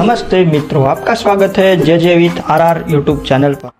नमस्ते मित्रों, आपका स्वागत है जे विथ आर यूट्यूब चैनल पर।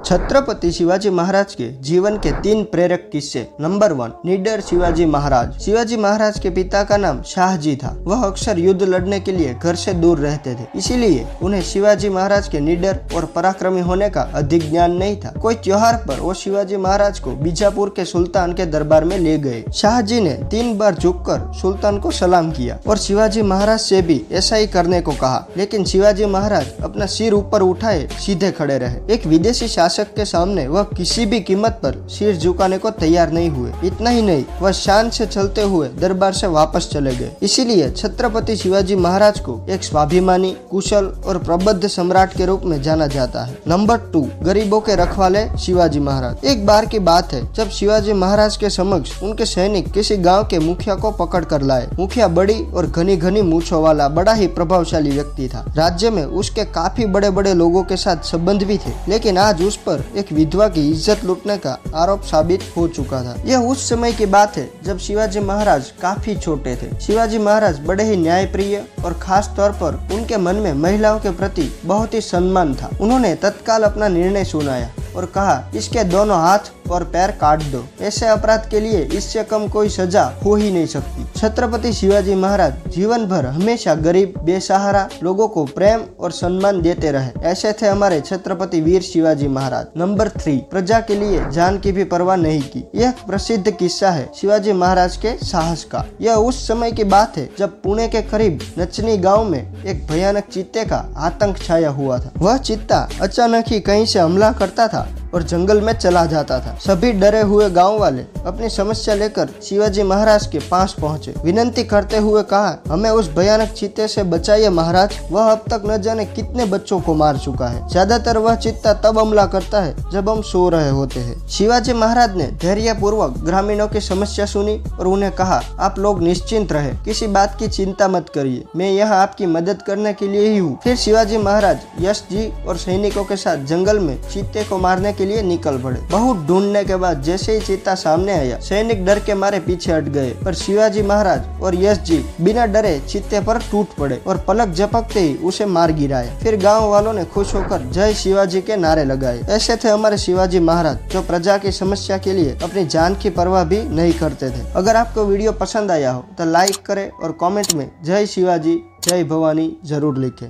छत्रपति शिवाजी महाराज के जीवन के 3 प्रेरक किस्से। नंबर 1, निडर शिवाजी महाराज। शिवाजी महाराज के पिता का नाम शाहजी था। वह अक्सर युद्ध लड़ने के लिए घर से दूर रहते थे, इसीलिए उन्हें शिवाजी महाराज के निडर और पराक्रमी होने का अधिक ज्ञान नहीं था। कोई त्योहार पर वो शिवाजी महाराज को बीजापुर के सुल्तान के दरबार में ले गए। शाहजी ने 3 बार झुककर सुल्तान को सलाम किया और शिवाजी महाराज से भी ऐसा ही करने को कहा, लेकिन शिवाजी महाराज अपना सिर ऊपर उठाए सीधे खड़े रहे। एक विदेशी शासक के सामने वह किसी भी कीमत पर सिर झुकाने को तैयार नहीं हुए। इतना ही नहीं, वह शान से चलते हुए दरबार से वापस चले गए। इसीलिए छत्रपति शिवाजी महाराज को एक स्वाभिमानी, कुशल और प्रबुद्ध सम्राट के रूप में जाना जाता है। नंबर 2, गरीबों के रखवाले शिवाजी महाराज। एक बार की बात है जब शिवाजी महाराज के समक्ष उनके सैनिक किसी गाँव के मुखिया को पकड़ कर लाए। मुखिया बड़ी और घनी घनी मूछों वाला बड़ा ही प्रभावशाली व्यक्ति था। राज्य में उसके काफी बड़े बड़े लोगों के साथ संबंध भी थे, लेकिन आज उस पर एक विधवा की इज्जत लूटने का आरोप साबित हो चुका था। यह उस समय की बात है जब शिवाजी महाराज काफी छोटे थे। शिवाजी महाराज बड़े ही न्यायप्रिय और खास तौर पर उनके मन में महिलाओं के प्रति बहुत ही सम्मान था। उन्होंने तत्काल अपना निर्णय सुनाया और कहा, इसके दोनों हाथ और पैर काट दो। ऐसे अपराध के लिए इससे कम कोई सजा हो ही नहीं सकती। छत्रपति शिवाजी महाराज जीवन भर हमेशा गरीब, बेसहारा लोगों को प्रेम और सम्मान देते रहे। ऐसे थे हमारे छत्रपति वीर शिवाजी महाराज। नंबर 3, प्रजा के लिए जान की भी परवाह नहीं की। यह प्रसिद्ध किस्सा है शिवाजी महाराज के साहस का। यह उस समय की बात है जब पुणे के करीब नचनी गाँव में एक भयानक चीते का आतंक छाया हुआ था। वह चीता अचानक ही कहीं से हमला करता था और जंगल में चला जाता था। सभी डरे हुए गांव वाले अपनी समस्या लेकर शिवाजी महाराज के पास पहुंचे। विनती करते हुए कहा, हमें उस भयानक चीते से बचाइए महाराज, वह अब तक न जाने कितने बच्चों को मार चुका है। ज्यादातर वह चीता तब हमला करता है जब हम सो रहे होते हैं। शिवाजी महाराज ने धैर्य पूर्वक ग्रामीणों की समस्या सुनी और उन्हें कहा, आप लोग निश्चिंत रहे, किसी बात की चिंता मत करिए, मैं यहाँ आपकी मदद करने के लिए ही हूँ। फिर शिवाजी महाराज यश जी और सैनिकों के साथ जंगल में चीते को मारने के लिए निकल पड़े। बहुत ढूंढने के बाद जैसे ही चीता सामने आया, सैनिक डर के मारे पीछे हट गए, पर शिवाजी महाराज और यश जी बिना डरे चीते पर टूट पड़े और पलक झपकते ही उसे मार गिराया। फिर गांव वालों ने खुश होकर जय शिवाजी के नारे लगाए। ऐसे थे हमारे शिवाजी महाराज, जो प्रजा की समस्या के लिए अपनी जान की परवाह भी नहीं करते थे। अगर आपको वीडियो पसंद आया हो तो लाइक करें और कमेंट में जय शिवाजी, जय भवानी जरूर लिखें।